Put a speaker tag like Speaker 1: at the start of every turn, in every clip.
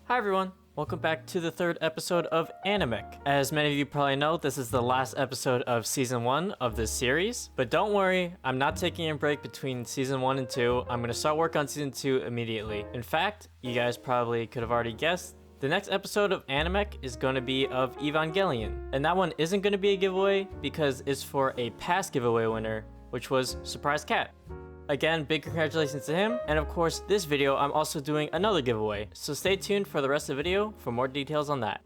Speaker 1: Hi everyone, welcome back to the third episode of Ani-Mech. As many of you probably know, this is the last episode of Season 1 of this series. But don't worry, I'm not taking a break between Season 1 and 2. I'm going to start work on Season 2 immediately. In fact, you guys probably could have already guessed, the next episode of Ani-Mech is going to be of Evangelion. And that one isn't going to be a giveaway because it's for a past giveaway winner, which was Surprise Cat. Again, big congratulations to him, and of course this video I'm also doing another giveaway, so stay tuned for the rest of the video for more details on that.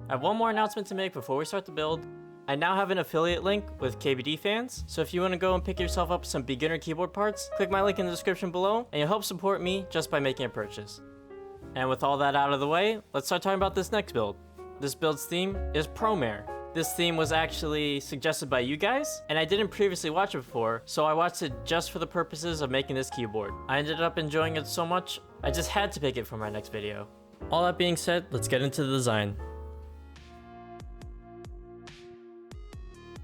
Speaker 1: I have one more announcement to make before we start the build. I now have an affiliate link with KBDfans, so if you want to go and pick yourself up some beginner keyboard parts, click my link in the description below and you'll help support me just by making a purchase. And with all that out of the way, let's start talking about this next build. This build's theme is Promare. This theme was actually suggested by you guys, and I didn't previously watch it before, so I watched it just for the purposes of making this keyboard. I ended up enjoying it so much, I just had to pick it for my next video. All that being said, let's get into the design.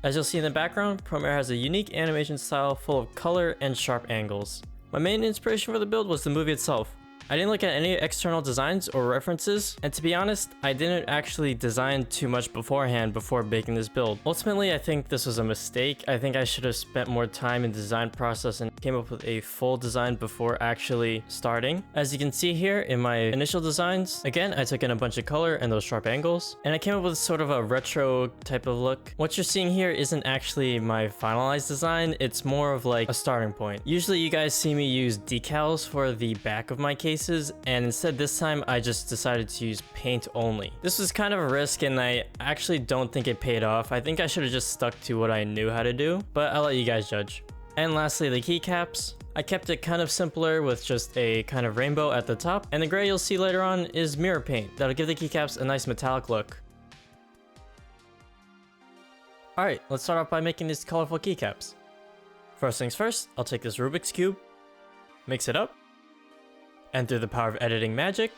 Speaker 1: As you'll see in the background, Promare has a unique animation style full of color and sharp angles. My main inspiration for the build was the movie itself. I didn't look at any external designs or references, and to be honest, I didn't actually design too much beforehand before making this build. Ultimately, I think this was a mistake. I think I should have spent more time in the design process and came up with a full design before actually starting. As you can see here in my initial designs, again, I took in a bunch of color and those sharp angles, and I came up with sort of a retro type of look. What you're seeing here isn't actually my finalized design, it's more of like a starting point. Usually you guys see me use decals for the back of my case, and instead this time I just decided to use paint only. This was kind of a risk and I actually don't think it paid off. I think I should have just stuck to what I knew how to do, but I'll let you guys judge. And lastly, the keycaps. I kept it kind of simpler with just a kind of rainbow at the top, and the gray you'll see later on is mirror paint. That'll give the keycaps a nice metallic look. Alright, let's start off by making these colorful keycaps. First things first, I'll take this Rubik's Cube, mix it up, and through the power of editing magic,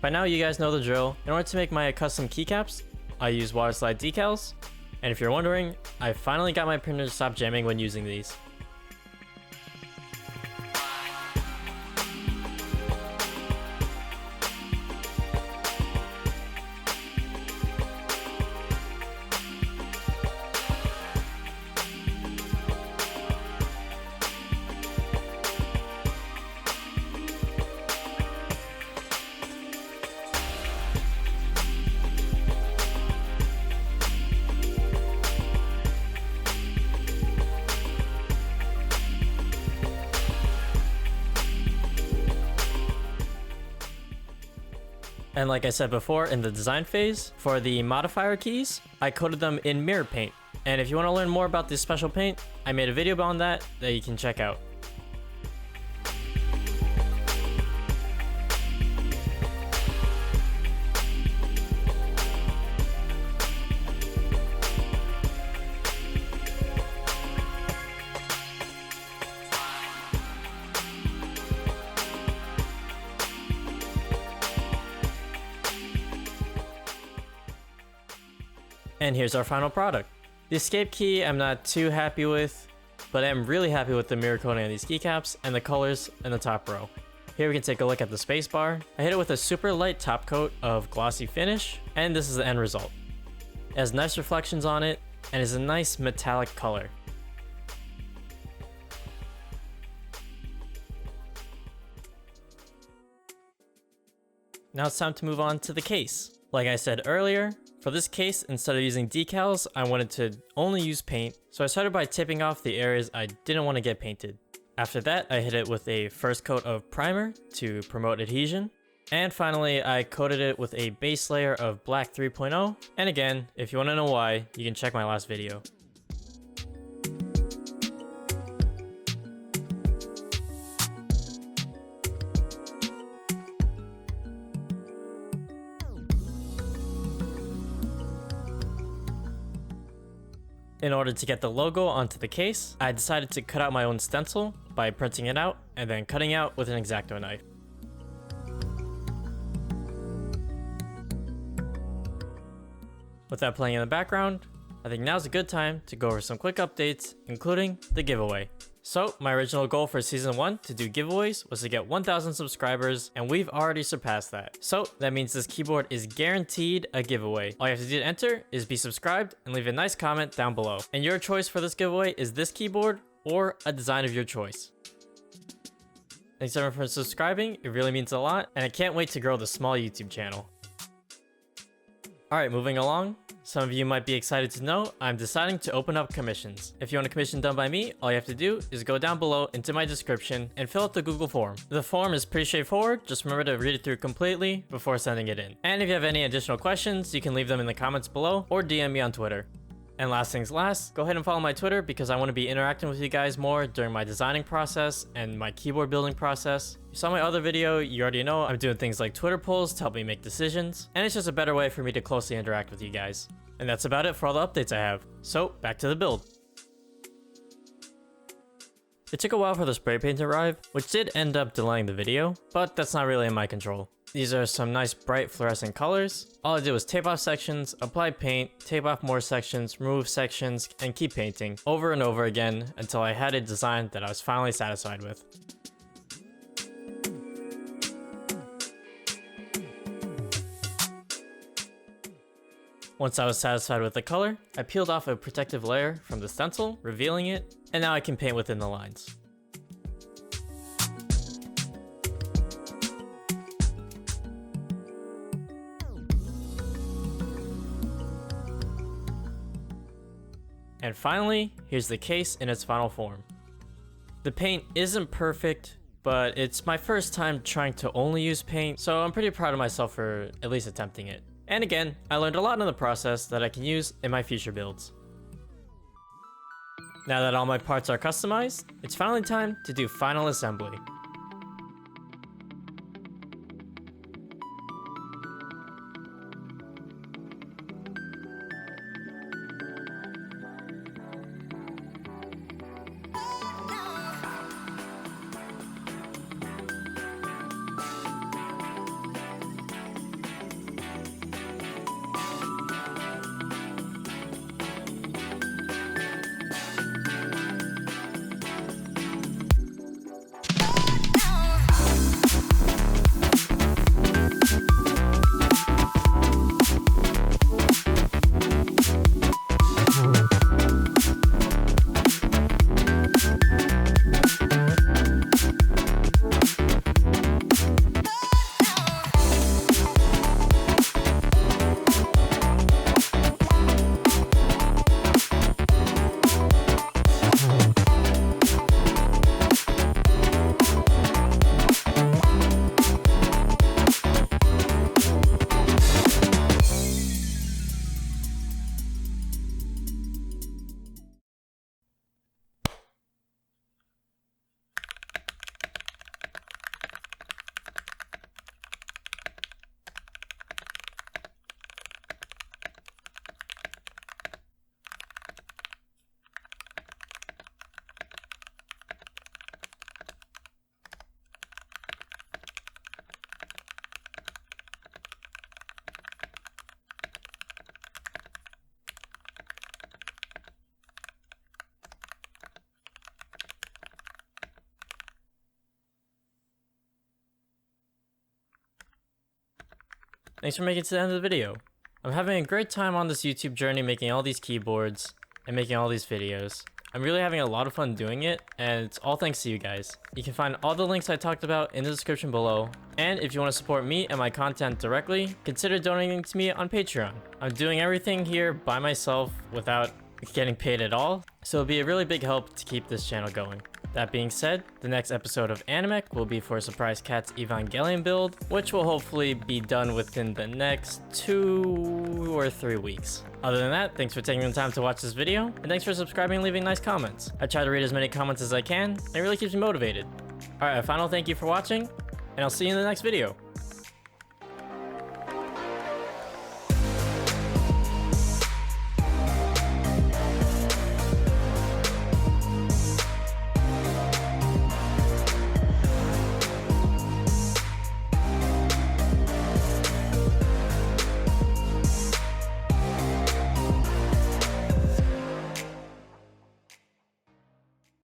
Speaker 1: by now you guys know the drill. In order to make my custom keycaps, I use water slide decals, and if you're wondering, I finally got my printer to stop jamming when using these. And like I said before in the design phase, for the modifier keys, I coated them in mirror paint. And if you want to learn more about this special paint, I made a video on that you can check out. And here's our final product. The escape key I'm not too happy with, but I'm really happy with the mirror coating on these keycaps and the colors in the top row. Here we can take a look at the spacebar. I hit it with a super light top coat of glossy finish, and this is the end result. It has nice reflections on it, and is a nice metallic color. Now it's time to move on to the case. Like I said earlier, for this case, instead of using decals, I wanted to only use paint, so I started by tipping off the areas I didn't want to get painted. After that, I hit it with a first coat of primer to promote adhesion, and finally, I coated it with a base layer of black 3.0, and again, if you want to know why, you can check my last video. In order to get the logo onto the case, I decided to cut out my own stencil by printing it out and then cutting out with an X-Acto knife. With that playing in the background, I think now's a good time to go over some quick updates, including the giveaway. So, my original goal for Season 1 to do giveaways was to get 1,000 subscribers, and we've already surpassed that. So, that means this keyboard is guaranteed a giveaway. All you have to do to enter is be subscribed and leave a nice comment down below. And your choice for this giveaway is this keyboard or a design of your choice. Thanks everyone for subscribing, it really means a lot, and I can't wait to grow the small YouTube channel. Alright, moving along. Some of you might be excited to know I'm deciding to open up commissions. If you want a commission done by me, all you have to do is go down below into my description and fill out the Google form. The form is pretty straightforward, just remember to read it through completely before sending it in. And if you have any additional questions, you can leave them in the comments below or DM me on Twitter. And last things last, go ahead and follow my Twitter because I want to be interacting with you guys more during my designing process and my keyboard building process. You saw my other video, you already know I'm doing things like Twitter polls to help me make decisions, and it's just a better way for me to closely interact with you guys. And that's about it for all the updates I have. So, back to the build. It took a while for the spray paint to arrive, which did end up delaying the video, but that's not really in my control. These are some nice bright fluorescent colors. All I did was tape off sections, apply paint, tape off more sections, remove sections, and keep painting over and over again until I had a design that I was finally satisfied with. Once I was satisfied with the color, I peeled off a protective layer from the stencil, revealing it, and now I can paint within the lines. And finally, here's the case in its final form. The paint isn't perfect, but it's my first time trying to only use paint, so I'm pretty proud of myself for at least attempting it. And again, I learned a lot in the process that I can use in my future builds. Now that all my parts are customized, it's finally time to do final assembly. Thanks for making it to the end of the video. I'm having a great time on this YouTube journey making all these keyboards and making all these videos. I'm really having a lot of fun doing it, and it's all thanks to you guys. You can find all the links I talked about in the description below, and if you want to support me and my content directly, consider donating to me on Patreon. I'm doing everything here by myself without getting paid at all, so it'll be a really big help to keep this channel going. That being said, the next episode of Ani-Mech will be for Surprise Cat's Evangelion build, which will hopefully be done within the next 2 or 3 weeks. Other than that, thanks for taking the time to watch this video, and thanks for subscribing and leaving nice comments. I try to read as many comments as I can, and it really keeps me motivated. Alright, a final thank you for watching, and I'll see you in the next video.